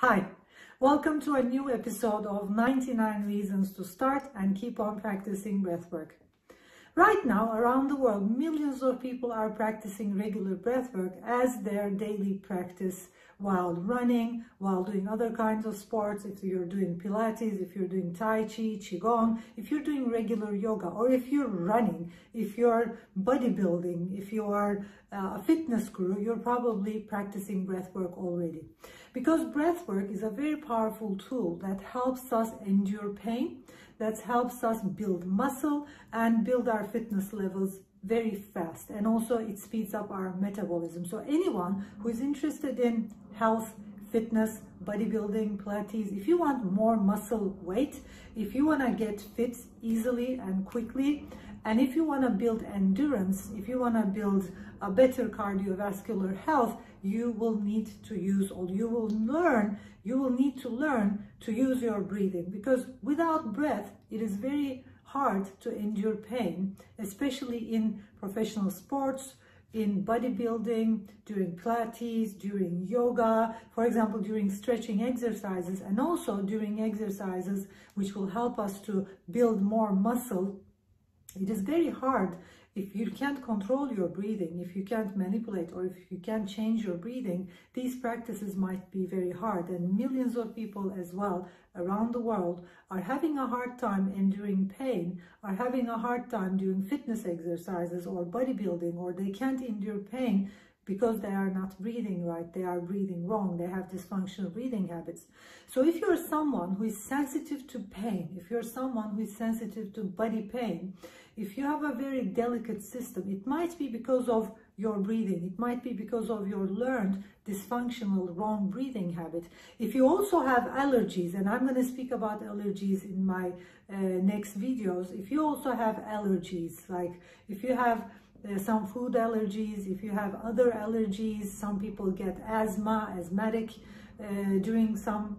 Hi, welcome to a new episode of 99 Reasons to Start and Keep on Practicing Breathwork. Right now, around the world, millions of people are practicing regular breathwork as their daily practice while running, while doing other kinds of sports, if you're doing Pilates, if you're doing Tai Chi, Qigong, if you're doing regular yoga, or if you're running, if you're bodybuilding, if you are a fitness guru, you're probably practicing breathwork already. Because breathwork is a very powerful tool that helps us endure pain, that helps us build muscle and build our fitness levels very fast, and also it speeds up our metabolism. So anyone who is interested in health, fitness, bodybuilding, Pilates, if you want more muscle weight, if you want to get fit easily and quickly, and if you want to build endurance, if you want to build a better cardiovascular health, you will need to use, or you will need to learn to use your breathing, because without breath, it is very hard to endure pain, especially in professional sports, in bodybuilding, during Pilates, during yoga, for example, during stretching exercises, and also during exercises which will help us to build more muscle. It is very hard if you can't control your breathing, if you can't manipulate, or if you can't change your breathing. These practices might be very hard, and millions of people as well around the world are having a hard time enduring pain, are having a hard time doing fitness exercises or bodybuilding, or they can't endure pain because they are not breathing right, they are breathing wrong, they have dysfunctional breathing habits. So if you're someone who is sensitive to pain, if you're someone who is sensitive to body pain, if you have a very delicate system, it might be because of your breathing, it might be because of your learned dysfunctional wrong breathing habit. If you also have allergies, and I'm going to speak about allergies in my next videos, if you also have allergies, like if you have some food allergies, if you have other allergies, some people get asthmatic during some,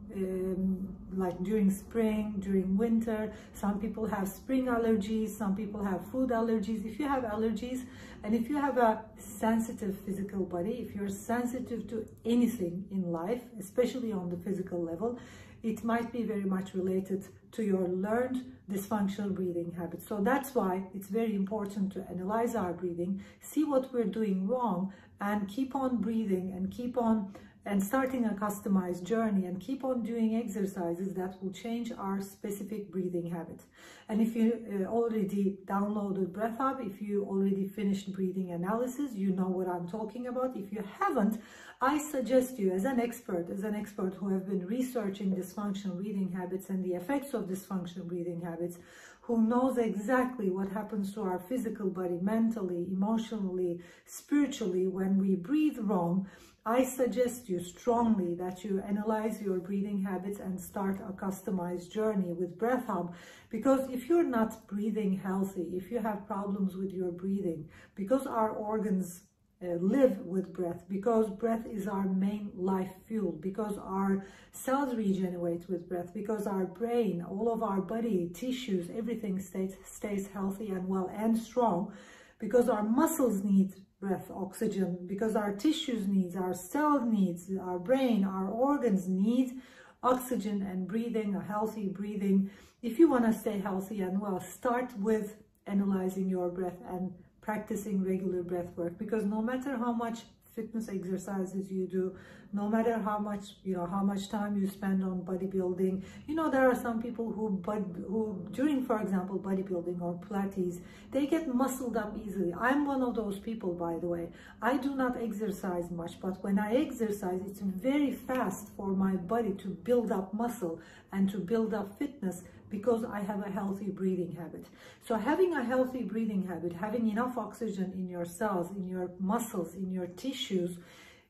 like during spring, during winter, some people have spring allergies, some people have food allergies. If you have allergies, and if you have a sensitive physical body, if you're sensitive to anything in life, especially on the physical level, it might be very much related to your learned dysfunctional breathing habits. So that's why it's very important to analyze our breathing, see what we're doing wrong, and keep on breathing and keep on and starting a customized journey, and keep on doing exercises that will change our specific breathing habits. And if you already downloaded Breath Hub, if you already finished breathing analysis, you know what I'm talking about. If you haven't, I suggest you as an expert who have been researching dysfunctional breathing habits and the effects of dysfunctional breathing habits, who knows exactly what happens to our physical body, mentally, emotionally, spiritually when we breathe wrong, I suggest you strongly that you analyze your breathing habits and start a customized journey with Breath Hub. Because if you're not breathing healthy, if you have problems with your breathing, because our organs live with breath, because breath is our main life fuel, because our cells regenerate with breath, because our brain, all of our body tissues, everything stays healthy and well and strong, because our muscles need breath, oxygen, because our tissues needs, our cell needs, our brain, our organs need oxygen and breathing, a healthy breathing. If you want to stay healthy and well, start with analyzing your breath and practicing regular breath work, because no matter how much fitness exercises you do, no matter how much time you spend on bodybuilding, there are some people who during, for example, bodybuilding or Pilates, they get muscled up easily. I'm one of those people, by the way. I do not exercise much, but when I exercise, it's very fast for my body to build up muscle and to build up fitness, because I have a healthy breathing habit. So having a healthy breathing habit, having enough oxygen in your cells, in your muscles, in your tissues,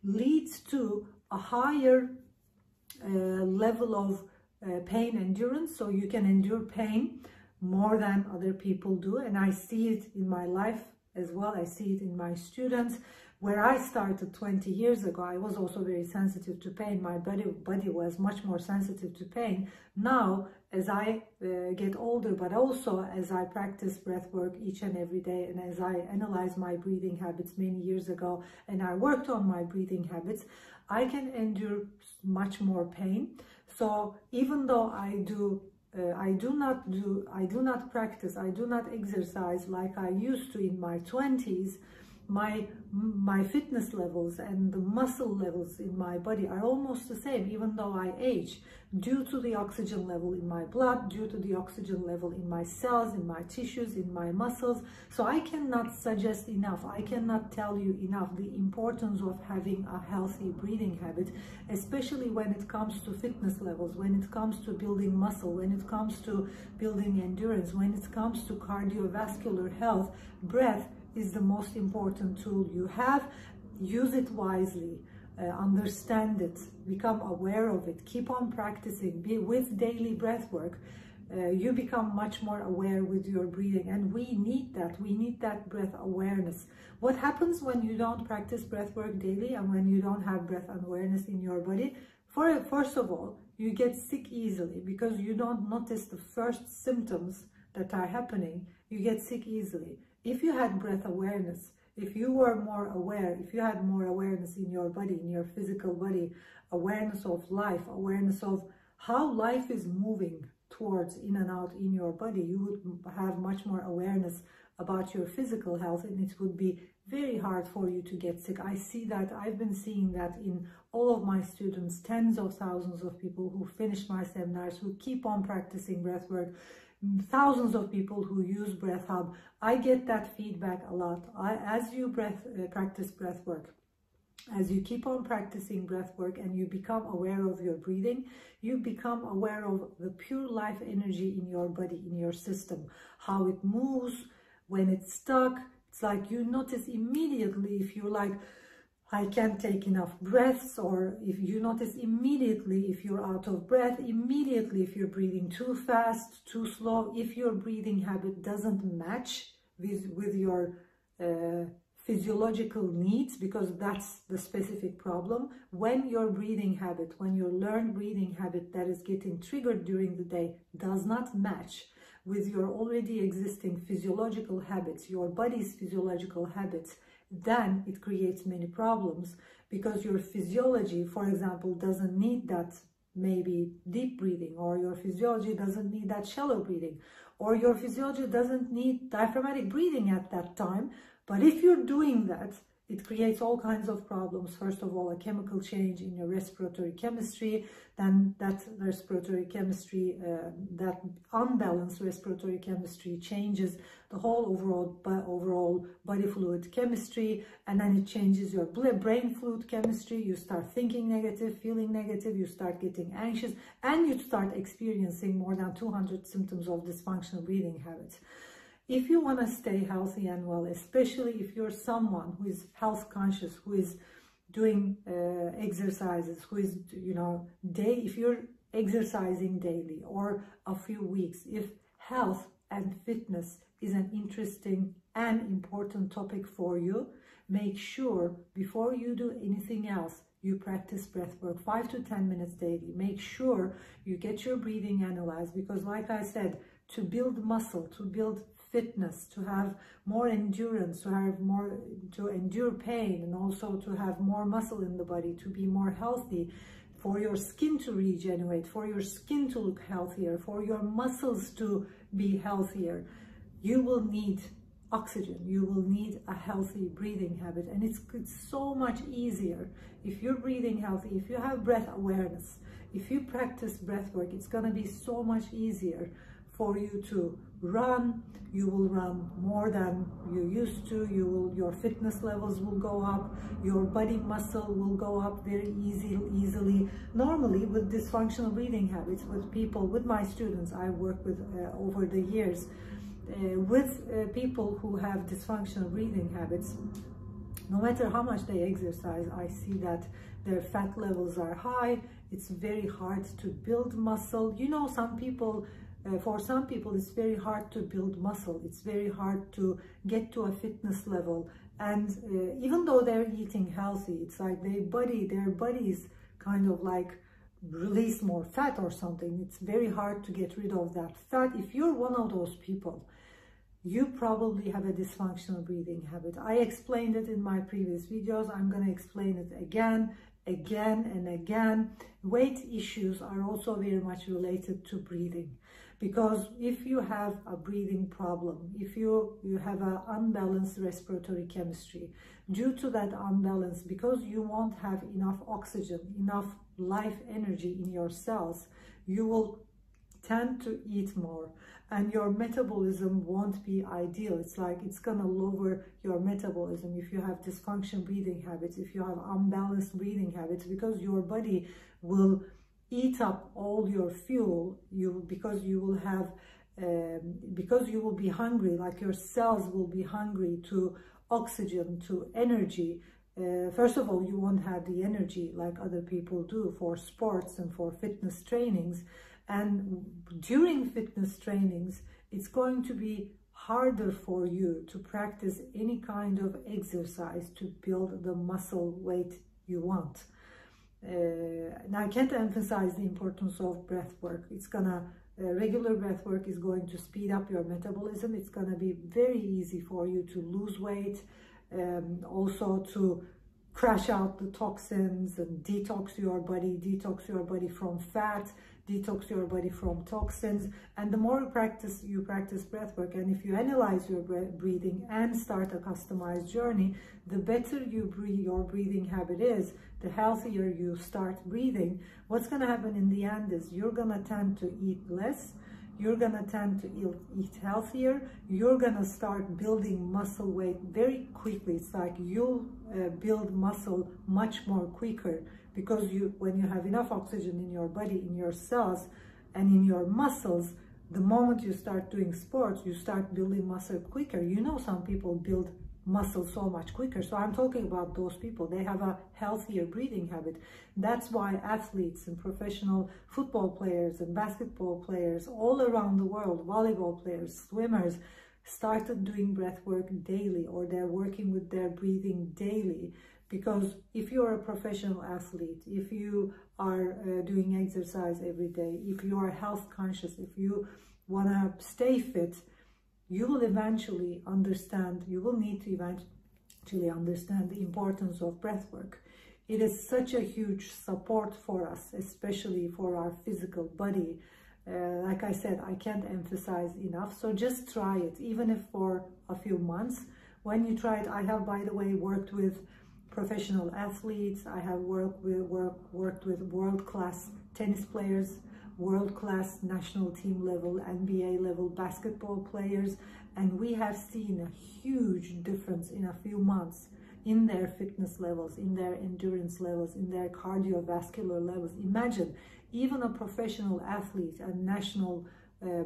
leads to a higher level of pain endurance. So you can endure pain more than other people do. And I see it in my life as well. I see it in my students. Where I started 20 years ago, I was also very sensitive to pain. My body was much more sensitive to pain. Now, as I get older, but also as I practice breath work each and every day, and as I analyze my breathing habits many years ago, and I worked on my breathing habits, I can endure much more pain. So even though I do not practice, I do not exercise like I used to in my 20s, my fitness levels and the muscle levels in my body are almost the same, even though I age, due to the oxygen level in my blood, due to the oxygen level in my cells, in my tissues, in my muscles. So I cannot suggest enough, I cannot tell you enough the importance of having a healthy breathing habit, especially when it comes to fitness levels, when it comes to building muscle, when it comes to building endurance, when it comes to cardiovascular health. Breath is the most important tool you have. Use it wisely, understand it, become aware of it, keep on practicing. With daily breath work, you become much more aware with your breathing, and we need that breath awareness. What happens when you don't practice breath work daily and when you don't have breath awareness in your body? First of all, you get sick easily because you don't notice the first symptoms that are happening. You get sick easily. If you had breath awareness, if you were more aware, if you had more awareness in your body, in your physical body, awareness of life, awareness of how life is moving towards in and out in your body, you would have much more awareness about your physical health, and it would be very hard for you to get sick. I see that, I've been seeing that in all of my students, tens of thousands of people who finish my seminars, who keep on practicing breath work, thousands of people who use Breath Hub. I get that feedback a lot. As you practice breath work, as you keep on practicing breath work and you become aware of your breathing, you become aware of the pure life energy in your body, in your system, how it moves when it's stuck. It's like you notice immediately if you're like, I can't take enough breaths, or if you notice immediately if you're out of breath, immediately if you're breathing too fast, too slow, if your breathing habit doesn't match with your physiological needs, because that's the specific problem. When your breathing habit, when your learned breathing habit that is getting triggered during the day does not match with your already existing physiological habits, your body's physiological habits, then it creates many problems, because your physiology, for example, doesn't need that maybe deep breathing, or your physiology doesn't need that shallow breathing, or your physiology doesn't need diaphragmatic breathing at that time. But if you're doing that, it creates all kinds of problems. First of all, a chemical change in your respiratory chemistry, then that respiratory chemistry, that unbalanced respiratory chemistry changes the whole overall body fluid chemistry, and then it changes your brain fluid chemistry. You start thinking negative, feeling negative, you start getting anxious, and you start experiencing more than 200 symptoms of dysfunctional breathing habits. If you want to stay healthy and well, especially if you're someone who is health conscious, who is doing exercises, who is, if you're exercising daily or a few weeks, if health and fitness is an interesting and important topic for you, make sure before you do anything else, you practice breath work 5 to 10 minutes daily. Make sure you get your breathing analyzed, because like I said, to build muscle, to build fitness, to have more endurance, to endure pain, and also to have more muscle in the body, to be more healthy, for your skin to regenerate, for your skin to look healthier, for your muscles to be healthier, you will need oxygen, you will need a healthy breathing habit. And it's so much easier if you're breathing healthy, if you have breath awareness, if you practice breath work, it's going to be so much easier for you to run. You will run more than you used to. Your fitness levels will go up. Your body muscle will go up very easily. Normally, with dysfunctional breathing habits, with my students I work with over the years, with people who have dysfunctional breathing habits, no matter how much they exercise, I see that their fat levels are high. It's very hard to build muscle. For some people, it's very hard to build muscle. It's very hard to get to a fitness level And even though they're eating healthy, it's like their bodies kind of like release more fat or something. It's very hard to get rid of that fat. If you're one of those people, you probably have a dysfunctional breathing habit. I explained it in my previous videos. I'm going to explain it again and again. Weight issues are also very much related to breathing, because if you have a breathing problem, if you have an unbalanced respiratory chemistry, due to that unbalance, because you won't have enough oxygen, enough life energy in your cells, you will tend to eat more, and your metabolism won't be ideal. It's like it's gonna lower your metabolism if you have dysfunction breathing habits, if you have unbalanced breathing habits, because your body will eat up all your fuel, because you will be hungry, like your cells will be hungry to oxygen, to energy. First of all, you won't have the energy like other people do for sports and for fitness trainings. And during fitness trainings, it's going to be harder for you to practice any kind of exercise to build the muscle weight you want. And I can't emphasize the importance of breath work. Regular breath work is going to speed up your metabolism. It's going to be very easy for you to lose weight, also to crash out the toxins and detox your body from fat, detox your body from toxins. And the more you practice breath work, and if you analyze your breathing and start a customized journey, the better your breathing habit is, the healthier you start breathing. What's going to happen in the end is you're going to tend to eat less, you're going to tend to eat healthier, you're going to start building muscle weight very quickly. It's like you'll build muscle much more quicker, because when you have enough oxygen in your body, in your cells, and in your muscles, the moment you start doing sports, you start building muscle quicker. You know, some people build muscle so much quicker. So I'm talking about those people. They have a healthier breathing habit. That's why athletes and professional football players and basketball players all around the world, volleyball players, swimmers, started doing breath work daily, or they're working with their breathing daily. Because if you're a professional athlete, if you are doing exercise every day, if you are health conscious, if you want to stay fit, you will eventually understand, you will need to eventually understand the importance of breath work. It is such a huge support for us, especially for our physical body. Like I said, I can't emphasize enough. So just try it, even if for a few months. When you try it, I have, by the way, worked with professional athletes. I have worked with world-class tennis players, world-class national team level, NBA level basketball players, and we have seen a huge difference in a few months in their fitness levels, in their endurance levels, in their cardiovascular levels. Imagine, even a professional athlete, a national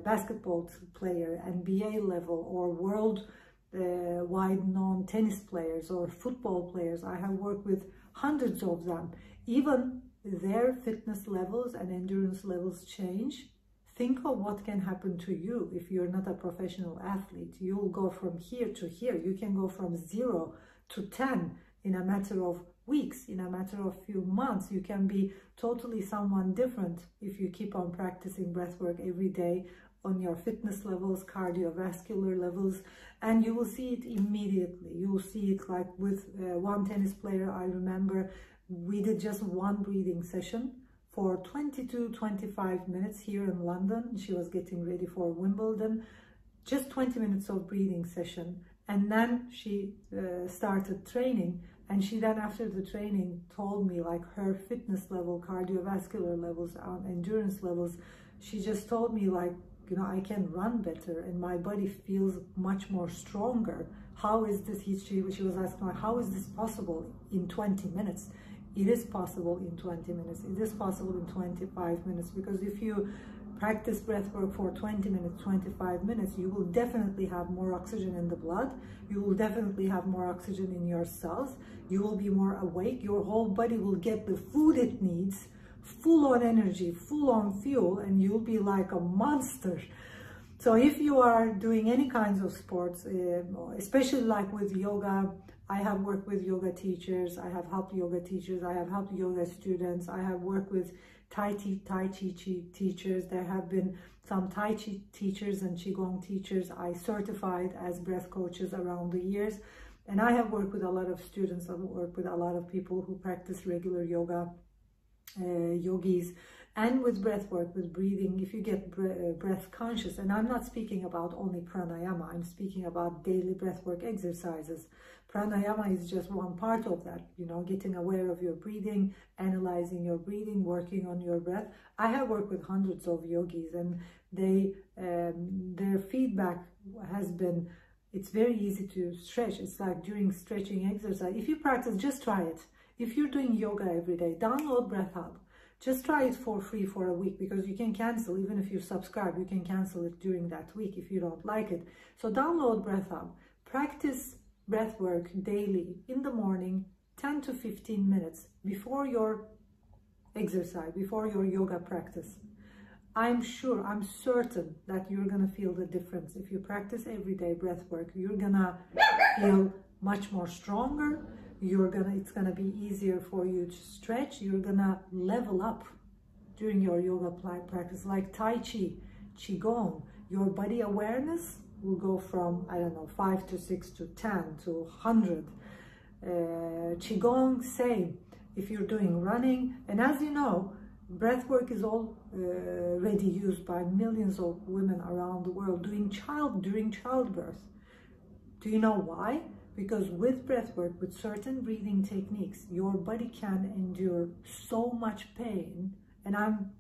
basketball player, NBA level, or world-wide known tennis players or football players. I have worked with hundreds of them. Even their fitness levels and endurance levels change. Think of what can happen to you if you're not a professional athlete. You'll go from here to here. You can go from 0 to 10 in a matter of weeks, in a matter of few months. You can be totally someone different if you keep on practicing breathwork every day on your fitness levels, cardiovascular levels, and you will see it immediately. You will see it like with one tennis player. I remember we did just one breathing session for 22-25 minutes here in London. She was getting ready for Wimbledon. Just 20 minutes of breathing session. And then she started training. And she then, after the training, told me like her fitness level, cardiovascular levels, endurance levels. She just told me like, you know, I can run better and my body feels much more stronger. How is this? She was asking, how is this possible in 20 minutes? It is possible in 20 minutes. It is possible in 25 minutes, because if you practice breath work for 20 minutes, 25 minutes, you will definitely have more oxygen in the blood. You will definitely have more oxygen in your cells. You will be more awake. Your whole body will get the food it needs, full on energy, full on fuel, and you'll be like a monster. So if you are doing any kinds of sports, especially like with yoga, I have worked with yoga teachers, I have helped yoga teachers, I have helped yoga students, I have worked with Tai Chi teachers. There have been some Tai Chi teachers and Qigong teachers I certified as breath coaches around the years. And I have worked with a lot of students, I've worked with a lot of people who practice regular yoga, yogis, and with breath work, with breathing. If you get breath conscious, and I'm not speaking about only pranayama, I'm speaking about daily breath work exercises. Pranayama is just one part of that, you know, getting aware of your breathing, analyzing your breathing, working on your breath. I have worked with hundreds of yogis, and their feedback has been, it's very easy to stretch. It's like during stretching exercise. If you practice, just try it. If you're doing yoga every day, download Breath Hub. Just try it for free for a week, because you can cancel. Even if you subscribe, you can cancel it during that week if you don't like it. So download Breath Hub. Practice breath work daily in the morning, 10 to 15 minutes before your exercise, before your yoga practice. I'm certain that you're gonna feel the difference. If you practice everyday breath work, you're gonna feel much more stronger. It's gonna be easier for you to stretch. You're gonna level up during your yoga practice, like Tai Chi, Qigong. Your body awareness will go from, I don't know, 5 to 6 to 10 to 100. Qigong, same. If you're doing running, and as you know, breath work is already used by millions of women around the world during childbirth. Do you know why? Because with breath work, with certain breathing techniques, your body can endure so much pain. And I'm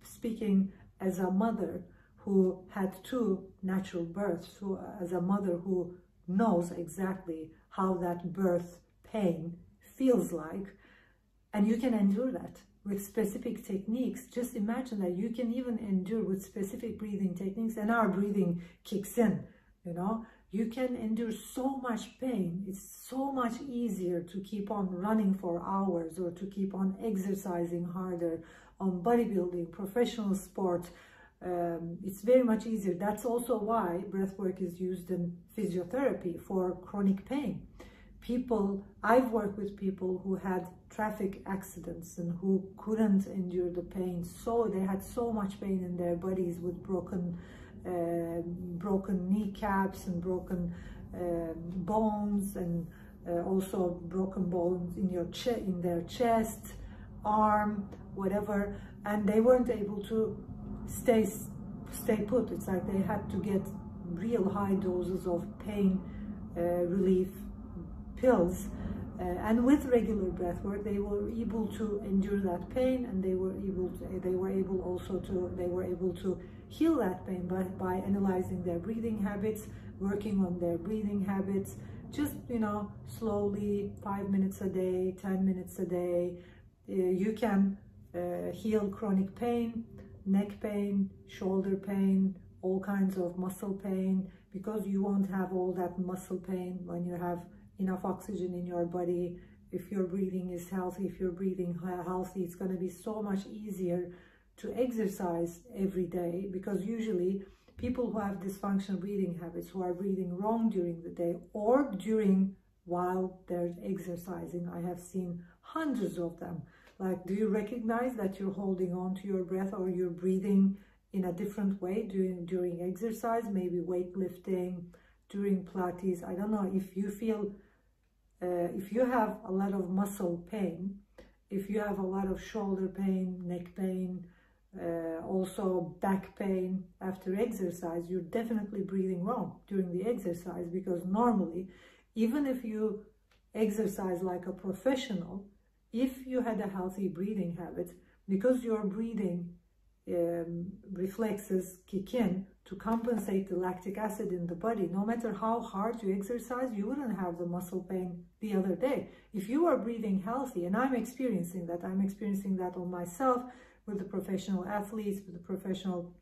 speaking as a mother who had 2 natural births, as a mother who knows exactly how that birth pain feels like. And you can endure that with specific techniques. Just imagine that you can even endure with specific breathing techniques, and our breathing kicks in, you know. You can endure so much pain. It's so much easier to keep on running for hours, or to keep on exercising harder on bodybuilding, professional sport. It's very much easier. That's also why breath work is used in physiotherapy for chronic pain. I've worked with people who had traffic accidents and who couldn't endure the pain, so they had so much pain in their bodies, with broken kneecaps and broken bones, and also broken bones in their chest, arm, whatever, and they weren't able to stay put. It's like they had to get real high doses of pain relief pills, and with regular breath work they were able to endure that pain, and they were able to heal that pain by analyzing their breathing habits, working on their breathing habits, just, you know, slowly, 5 minutes a day, 10 minutes a day. You can heal chronic pain, neck pain, shoulder pain, all kinds of muscle pain, because you won't have all that muscle pain when you have enough oxygen in your body. If your breathing is healthy, if you're breathing healthy, it's going to be so much easier to exercise every day, because usually people who have dysfunctional breathing habits, who are breathing wrong during the day or while they're exercising, I have seen hundreds of them. Like, do you recognize that you're holding on to your breath, or you're breathing in a different way during exercise, maybe weightlifting, during Pilates? I don't know if you feel, if you have a lot of muscle pain, if you have a lot of shoulder pain, neck pain, also back pain after exercise, you're definitely breathing wrong during the exercise, because normally, even if you exercise like a professional, if you had a healthy breathing habit, because your breathing reflexes kick in to compensate the lactic acid in the body, no matter how hard you exercise, you wouldn't have the muscle pain the other day. If you are breathing healthy, and I'm experiencing that on myself, with the professional athletes, with the professional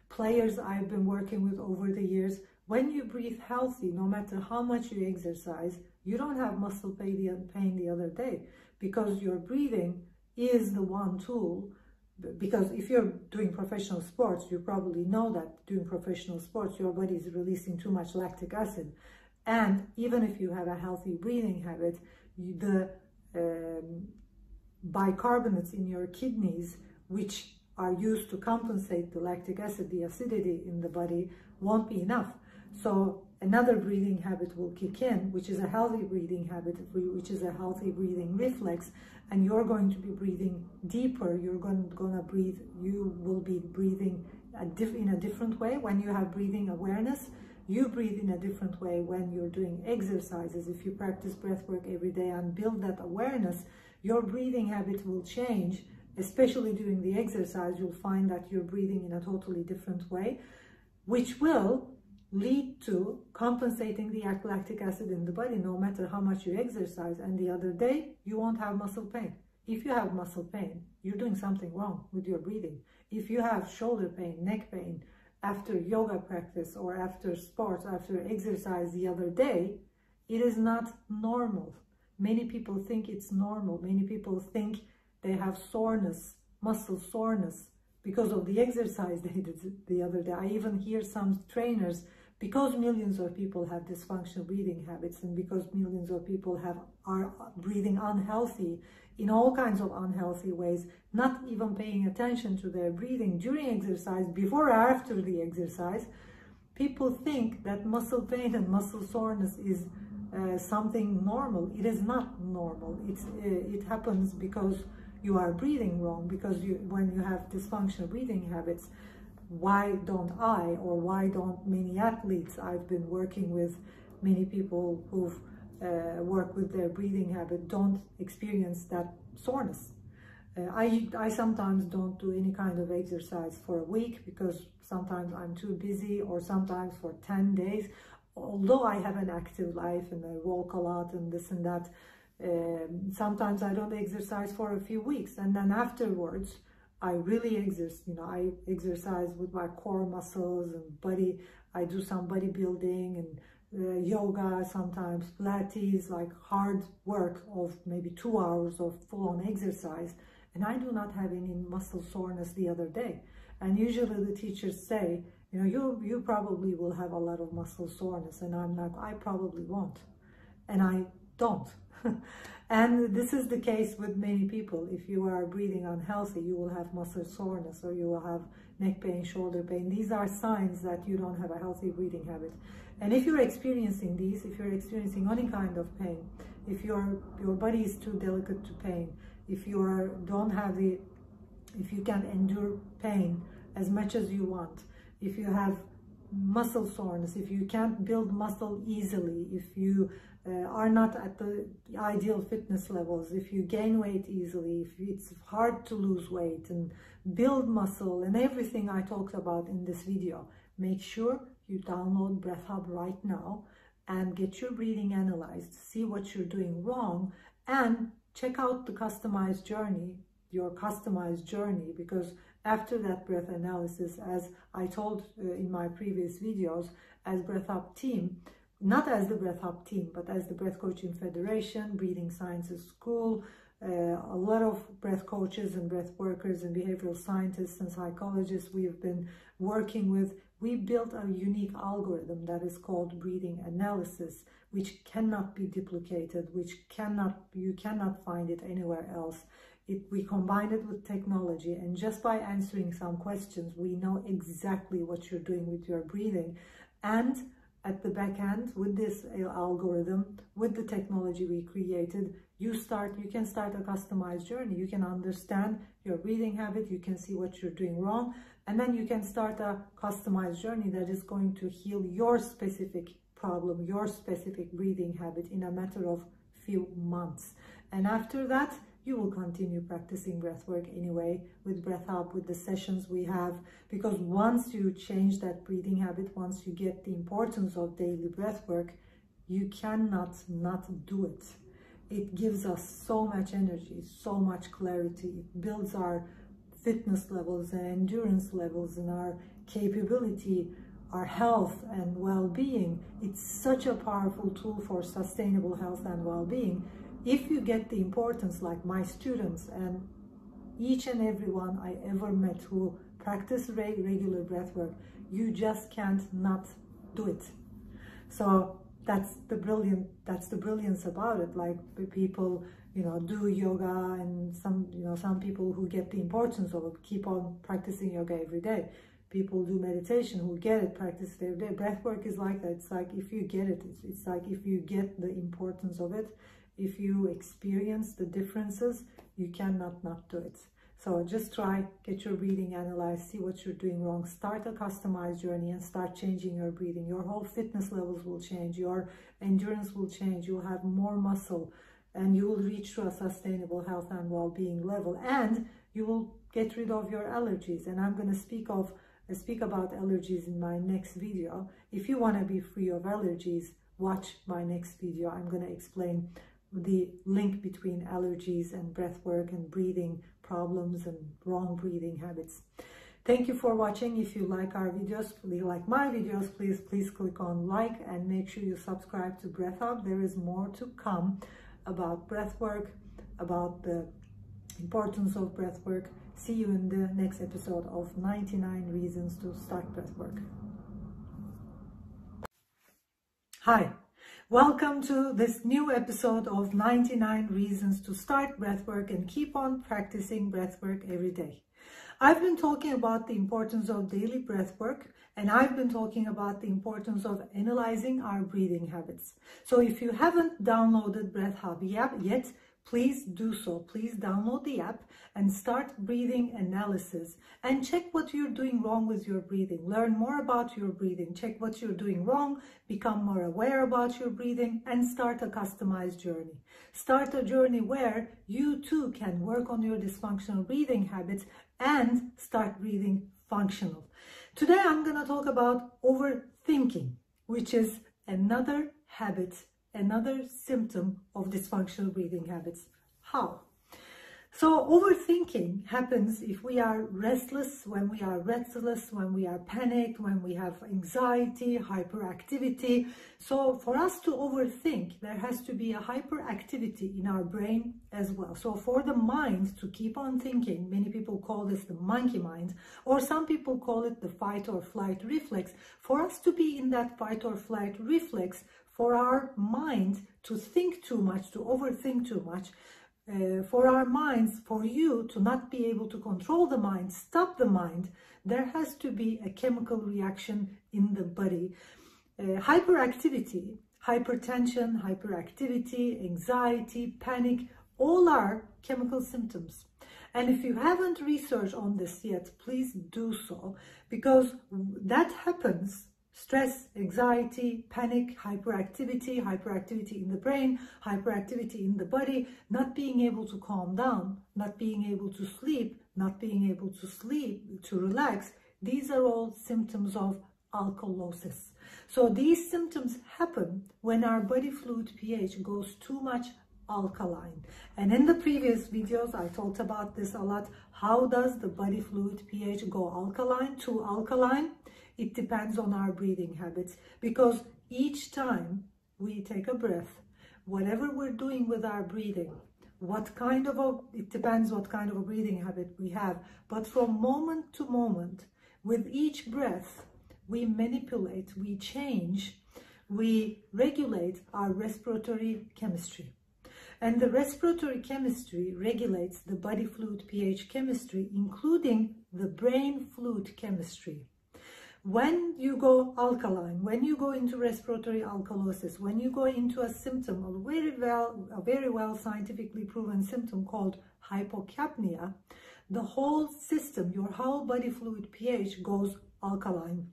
players I've been working with over the years, when you breathe healthy, no matter how much you exercise, you don't have muscle pain the other day, because your breathing is the one tool. Because if you're doing professional sports, you probably know that doing professional sports, your body is releasing too much lactic acid. And even if you have a healthy breathing habit, the bicarbonates in your kidneys, which are used to compensate the lactic acid, the acidity in the body, won't be enough. So another breathing habit will kick in, which is a healthy breathing habit, which is a healthy breathing reflex, and you're going to be breathing deeper. You're gonna breathe, you will be breathing in a different way. When you have breathing awareness, you breathe in a different way when you're doing exercises. If you practice breath work every day and build that awareness, your breathing habit will change. Especially during the exercise, you'll find that you're breathing in a totally different way, which will lead to compensating the lactic acid in the body no matter how much you exercise. And the other day, you won't have muscle pain. If you have muscle pain, you're doing something wrong with your breathing. If you have shoulder pain, neck pain, after yoga practice or after sports, after exercise the other day, it is not normal. Many people think it's normal. Many people think they have soreness, muscle soreness, because of the exercise they did the other day. I even hear some trainers, because millions of people have dysfunctional breathing habits and because millions of people are breathing unhealthy in all kinds of unhealthy ways, not even paying attention to their breathing during exercise, before or after the exercise, people think that muscle pain and muscle soreness is something normal. It is not normal. It happens because you are breathing wrong, because when you have dysfunctional breathing habits. Why don't I, or why don't many athletes, I've been working with many people who've worked with their breathing habit, don't experience that soreness. I sometimes don't do any kind of exercise for a week because sometimes I'm too busy, or sometimes for 10 days. Although I have an active life and I walk a lot and this and that, sometimes I don't exercise for a few weeks, and then afterwards I really I exercise with my core muscles and body. I do some bodybuilding and yoga, sometimes Pilates, like hard work of maybe 2 hours of full-on exercise, and I do not have any muscle soreness the other day. And usually the teachers say, you probably will have a lot of muscle soreness, and I'm like, I probably won't, and I don't. And this is the case with many people. If you are breathing unhealthy, you will have muscle soreness, or you will have neck pain, shoulder pain. These are signs that you don't have a healthy breathing habit. And if you're experiencing these, if you're experiencing any kind of pain, if your body is too delicate to pain, if you can endure pain as much as you want, if you have muscle soreness, if you can't build muscle easily, if you are not at the ideal fitness levels, if you gain weight easily, if it's hard to lose weight and build muscle and everything I talked about in this video, make sure you download BreathHub right now and get your breathing analyzed, see what you're doing wrong, and check out the customized journey, your customized journey, because after that breath analysis, as I told in my previous videos, as BreathHub team, not as the BreathHub team, but as the Breath Coaching Federation, Breathing Sciences School, a lot of breath coaches and breath workers and behavioral scientists and psychologists we have been working with, we built a unique algorithm that is called breathing analysis, which cannot be duplicated, you cannot find it anywhere else. We combine it with technology, and just by answering some questions, we know exactly what you're doing with your breathing. And at the back end, with this algorithm, with the technology we created, you can start a customized journey. You can understand your breathing habit, you can see what you're doing wrong, and then you can start a customized journey that is going to heal your specific problem, your specific breathing habit in a matter of few months. And after that, you will continue practicing breathwork anyway with BreathHub, with the sessions we have, because once you change that breathing habit, once you get the importance of daily breathwork, you cannot not do it. It gives us so much energy, so much clarity. It builds our fitness levels and endurance levels and our capability, our health and well-being. It's such a powerful tool for sustainable health and well-being. If you get the importance, like my students and each and everyone I ever met who practice regular breathwork, you just can't not do it. So that's the brilliance about it. Like people, you know, do yoga, and some people who get the importance of it keep on practicing yoga every day. People do meditation who get it, practice it every day. Breath work is like that. It's like if you get it, it's like if you get the importance of it, if you experience the differences, you cannot not do it. So just try, get your breathing analyzed, see what you're doing wrong, start a customized journey and start changing your breathing. Your whole fitness levels will change, your endurance will change, you'll have more muscle, and you will reach to a sustainable health and well-being level, and you will get rid of your allergies. And I'm going to speak about allergies in my next video. If you want to be free of allergies, watch my next video. I'm going to explain the link between allergies and breath work and breathing problems and wrong breathing habits. Thank you for watching. If you like our videos, like my videos, please click on like and make sure you subscribe to Breath Hub. There is more to come about breath work, about the importance of breath work. See you in the next episode of 99 Reasons to Start Breathwork. Hi, welcome to this new episode of 99 Reasons to Start Breathwork and keep on practicing breathwork every day. I've been talking about the importance of daily breathwork, and I've been talking about the importance of analyzing our breathing habits. So if you haven't downloaded Breath Hub yet, please do so. Please download the app and start breathing analysis and check what you're doing wrong with your breathing. Learn more about your breathing, check what you're doing wrong, become more aware about your breathing, and start a customized journey. Start a journey where you too can work on your dysfunctional breathing habits and start breathing functional. Today I'm going to talk about overthinking, which is another habit, another symptom of dysfunctional breathing habits. How? So overthinking happens if we are restless, when we are restless, when we are panicked, when we have anxiety, hyperactivity. So for us to overthink, there has to be a hyperactivity in our brain as well. So for the mind to keep on thinking, many people call this the monkey mind, or some people call it the fight or flight reflex. For us to be in that fight or flight reflex, for our mind to think too much, to overthink too much, for our minds, for you to not be able to control the mind, stop the mind, there has to be a chemical reaction in the body. Hyperactivity, hypertension, hyperactivity, anxiety, panic, all are chemical symptoms. And if you haven't researched on this yet, please do so, because that happens. Stress, anxiety, panic, hyperactivity in the brain, hyperactivity in the body, not being able to calm down, not being able to sleep, to relax. These are all symptoms of alkalosis. So these symptoms happen when our body fluid pH goes too much alkaline. And in the previous videos, I talked about this a lot. How does the body fluid pH go alkaline to alkaline? It depends on our breathing habits, because each time we take a breath, whatever we're doing with our breathing, it depends what kind of a breathing habit we have, but from moment to moment, with each breath, we manipulate, we change, we regulate our respiratory chemistry. And the respiratory chemistry regulates the body fluid pH chemistry, including the brain fluid chemistry. When you go alkaline, when you go into respiratory alkalosis, when you go into a symptom, a very well scientifically proven symptom called hypocapnia, the whole system, your whole body fluid pH goes alkaline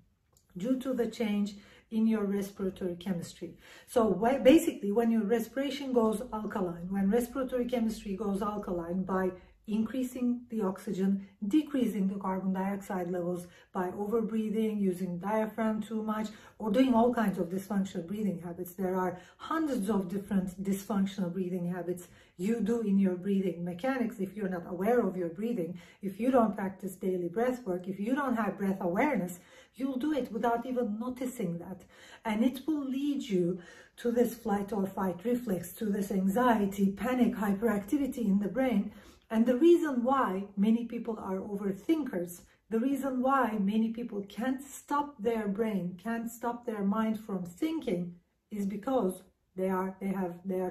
due to the change in your respiratory chemistry. So basically, when your respiration goes alkaline, when respiratory chemistry goes alkaline by increasing the oxygen, decreasing the carbon dioxide levels by overbreathing, using diaphragm too much, or doing all kinds of dysfunctional breathing habits. There are hundreds of different dysfunctional breathing habits you do in your breathing mechanics if you're not aware of your breathing. If you don't practice daily breath work, if you don't have breath awareness, you'll do it without even noticing that. And it will lead you to this flight or fight reflex, to this anxiety, panic, hyperactivity in the brain. And the reason why many people are overthinkers, the reason why many people can't stop their brain, can't stop their mind from thinking, is because they are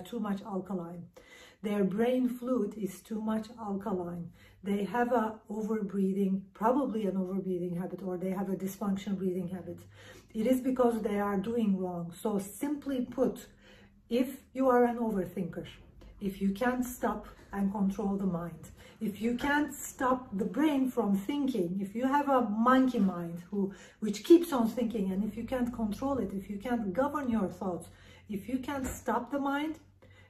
too much alkaline. Their brain fluid is too much alkaline. They have a overbreathing, probably an overbreathing habit, or they have a dysfunctional breathing habit. It is because they are doing wrong. So simply put, if you are an overthinker, if you can't stop and control the mind, if you can't stop the brain from thinking, if you have a monkey mind which keeps on thinking, and if you can't control it, if you can't govern your thoughts, if you can't stop the mind,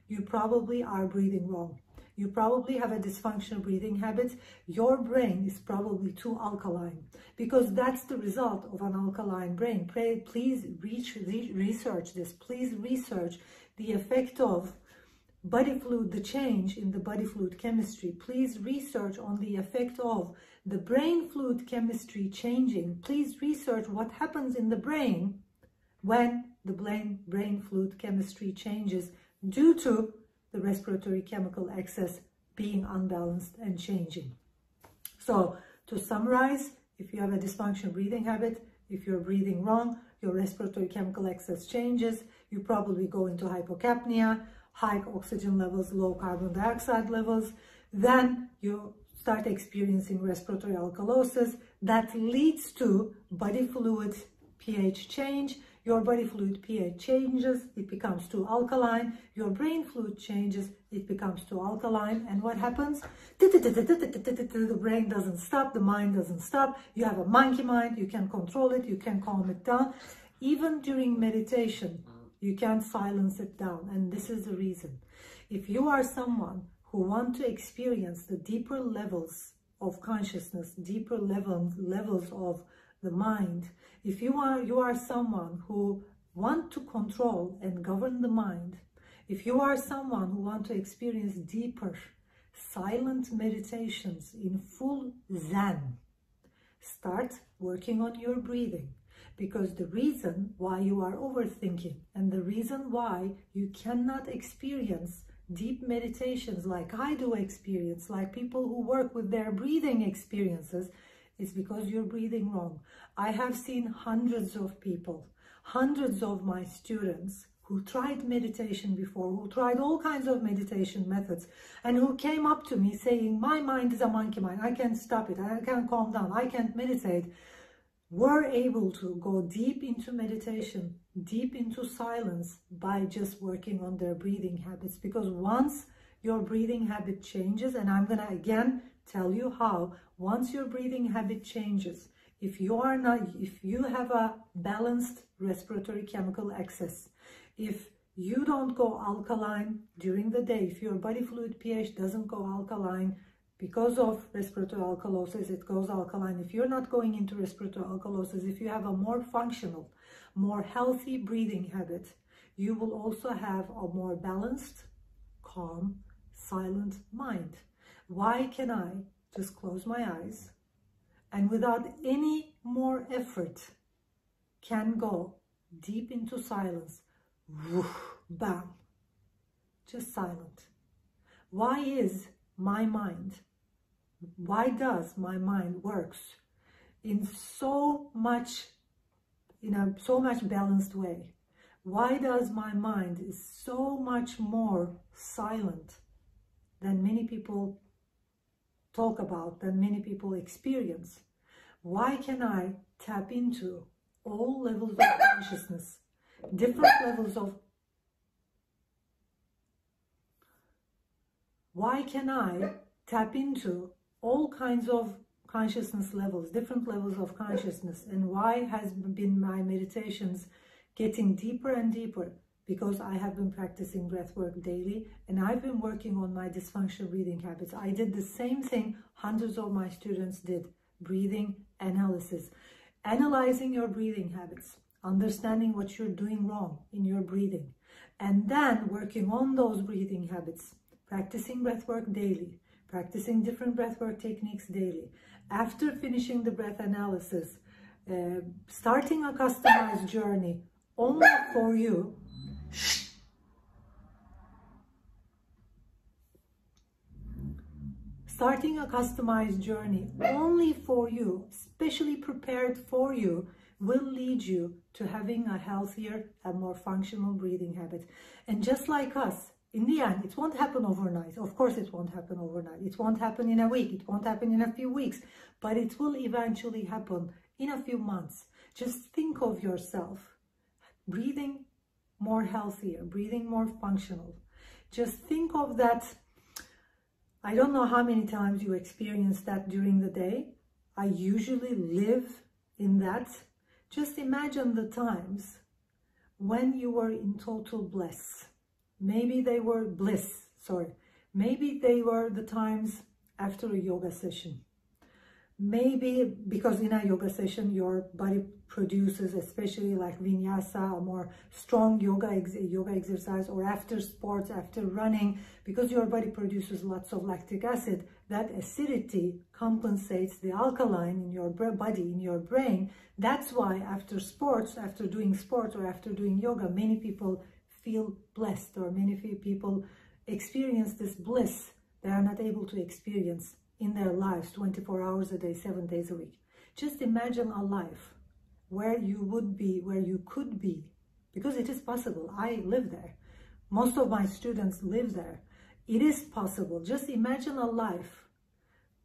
you probably are breathing wrong. You probably have a dysfunctional breathing habit. Your brain is probably too alkaline, because that's the result of an alkaline brain. Please research this. Please research the effect of body fluid, the change in the body fluid chemistry. Please research on the effect of the brain fluid chemistry changing. Please research what happens in the brain when the brain fluid chemistry changes due to the respiratory chemical excess being unbalanced and changing. So to summarize, if you have a dysfunctional breathing habit, if you're breathing wrong, your respiratory chemical excess changes, you probably go into hypocapnia, high oxygen levels, low carbon dioxide levels, then you start experiencing respiratory alkalosis. That leads to body fluid pH change. Your body fluid pH changes, it becomes too alkaline. Your brain fluid changes, it becomes too alkaline. And what happens? The brain doesn't stop, the mind doesn't stop. You have a monkey mind, you can control it, you can calm it down. Even during meditation, you can't silence it down. And this is the reason. If you are someone who wants to experience the deeper levels of consciousness, deeper levels of the mind, if you are someone who wants to control and govern the mind, if you are someone who wants to experience deeper silent meditations in full Zen, start working on your breathing. Because the reason why you are overthinking and the reason why you cannot experience deep meditations like I do experience, like people who work with their breathing experiences, is because you're breathing wrong. I have seen hundreds of people, hundreds of my students who tried meditation before, who tried all kinds of meditation methods, and who came up to me saying, my mind is a monkey mind, I can't stop it, I can't calm down, I can't meditate, were able to go deep into meditation, deep into silence by just working on their breathing habits. Because once your breathing habit changes, and I'm gonna again tell you how, once your breathing habit changes, if you have a balanced respiratory chemical excess, if you don't go alkaline during the day, if your body fluid pH doesn't go alkaline because of respiratory alkalosis, it goes alkaline. If you're not going into respiratory alkalosis, if you have a more functional, more healthy breathing habit, you will also have a more balanced, calm, silent mind. Why can I just close my eyes and without any more effort can go deep into silence? Woof, bam, just silent. Why is my mind, why does my mind works in so much balanced way? Why does my mind is so much more silent than many people talk about, than many people experience? Why can I tap into all levels of consciousness, different levels of... Why can I tap into all kinds of consciousness levels, different levels of consciousness? And why has been my meditations getting deeper and deeper? Because I have been practicing breathwork daily, and I've been working on my dysfunctional breathing habits. I did the same thing hundreds of my students did, breathing analysis. Analyzing your breathing habits, understanding what you're doing wrong in your breathing, and then working on those breathing habits, practicing breathwork daily, practicing different breathwork techniques daily. After finishing the breath analysis, starting a customized journey only for you. Starting a customized journey only for you, specially prepared for you, will lead you to having a healthier and more functional breathing habit. And just like us, in the end, it won't happen overnight. Of course, it won't happen overnight. It won't happen in a week. It won't happen in a few weeks, but it will eventually happen in a few months. Just think of yourself breathing more healthier, breathing more functional. Just think of that. I don't know how many times you experience that during the day. I usually live in that. Just imagine the times when you were in total bliss. Maybe they were Maybe they were the times after a yoga session. Maybe because in a yoga session, your body produces, especially like vinyasa, a more strong yoga exercise, or after sports, after running, because your body produces lots of lactic acid, that acidity compensates the alkaline in your body, in your brain. That's why after sports, after doing sports or after doing yoga, many people feel blessed, or many people experience this bliss they are not able to experience in their lives 24 hours a day, 7 days a week. Just imagine a life where you would be, where you could be, because it is possible. I live there. Most of my students live there. It is possible. Just imagine a life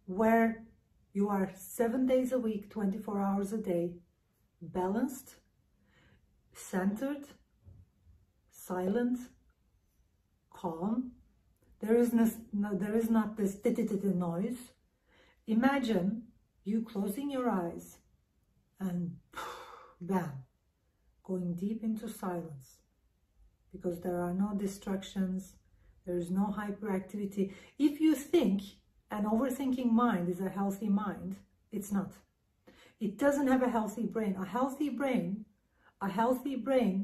where you are 7 days a week, 24 hours a day, balanced, centered, silent, calm. There is not this noise. Imagine you closing your eyes and bam, going deep into silence, because there are no distractions, there is no hyperactivity. If you think an overthinking mind is a healthy mind, it's not. It doesn't have a healthy brain. A healthy brain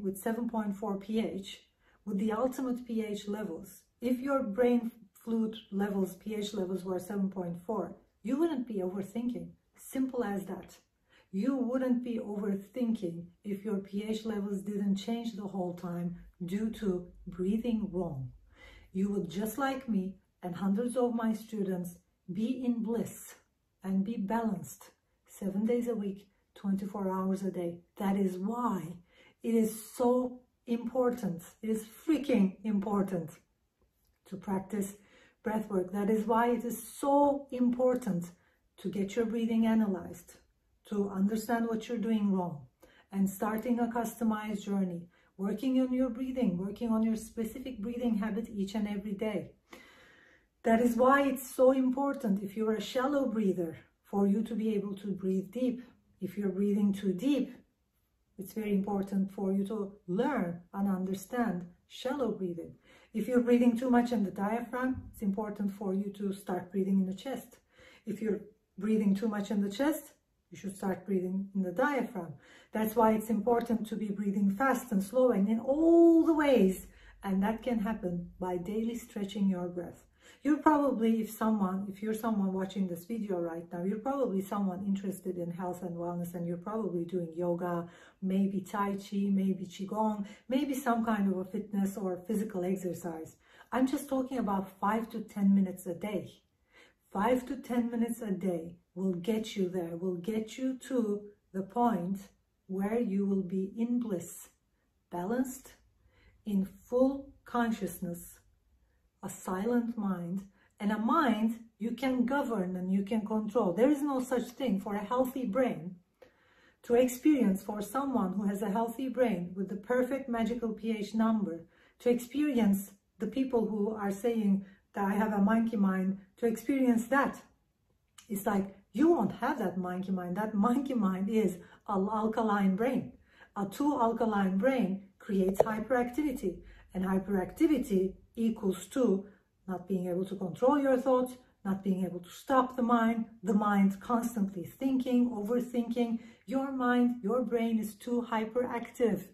with 7.4 pH, with the ultimate pH levels. If your brain fluid levels, pH levels were 7.4, you wouldn't be overthinking. Simple as that. You wouldn't be overthinking if your pH levels didn't change the whole time due to breathing wrong. You would, just like me and hundreds of my students, be in bliss and be balanced 7 days a week, 24 hours a day. That is why it is so important. It is freaking important to practice breathwork. That is why it is so important to get your breathing analyzed, to understand what you're doing wrong, and starting a customized journey, working on your breathing, working on your specific breathing habit each and every day. That is why it's so important, if you're a shallow breather, for you to be able to breathe deep. If you're breathing too deep, it's very important for you to learn and understand shallow breathing. If you're breathing too much in the diaphragm, it's important for you to start breathing in the chest. If you're breathing too much in the chest, you should start breathing in the diaphragm. That's why it's important to be breathing fast and slow and in all the ways. And that can happen by daily stretching your breath. You're probably, if you're someone watching this video right now, you're probably someone interested in health and wellness, and you're probably doing yoga, maybe Tai Chi, maybe Qigong, maybe some kind of a fitness or physical exercise. I'm just talking about 5 to 10 minutes a day. 5 to 10 minutes a day will get you there, will get you to the point where you will be in bliss, balanced, in full consciousness, a silent mind, and a mind you can govern and you can control. There is no such thing for a healthy brain to experience, for someone who has a healthy brain with the perfect magical pH number, to experience the people who are saying that I have a monkey mind, to experience that. It's like, you won't have that monkey mind. That monkey mind is an alkaline brain. A too alkaline brain creates hyperactivity, and hyperactivity equals to not being able to control your thoughts, not being able to stop the mind constantly thinking, overthinking. Your mind, your brain is too hyperactive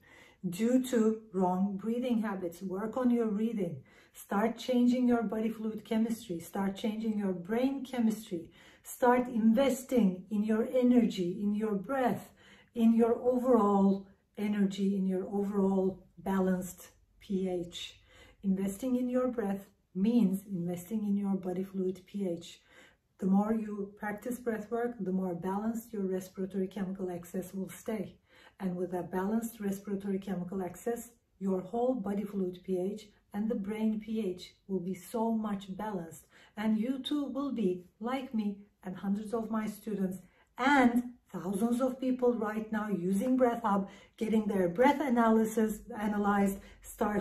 due to wrong breathing habits. Work on your breathing. Start changing your body fluid chemistry. Start changing your brain chemistry. Start investing in your energy, in your breath, in your overall energy, in your overall balanced pH. Investing in your breath means investing in your body fluid pH. The more you practice breath work, the more balanced your respiratory chemical excess will stay. And with a balanced respiratory chemical access, your whole body fluid pH and the brain pH will be so much balanced. And you too will be, like me and hundreds of my students and thousands of people right now using Breath Hub, getting their breath analysis analyzed,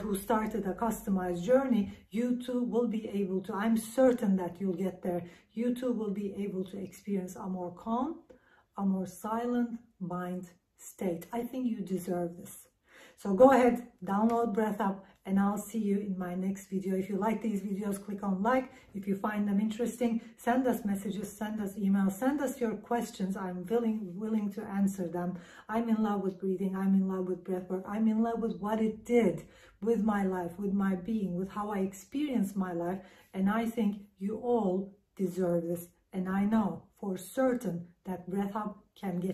who started a customized journey. You too will be able to, I'm certain that you'll get there. You too will be able to experience a more calm, a more silent mind state. I think you deserve this. So go ahead, download Breath Hub, and I'll see you in my next video. If you like these videos, click on like. If you find them interesting, send us messages, send us emails, send us your questions. I'm willing to answer them. I'm in love with breathing. I'm in love with breathwork. I'm in love with what it did with my life, with my being, with how I experienced my life. And I think you all deserve this. And I know for certain that Breath Hub can get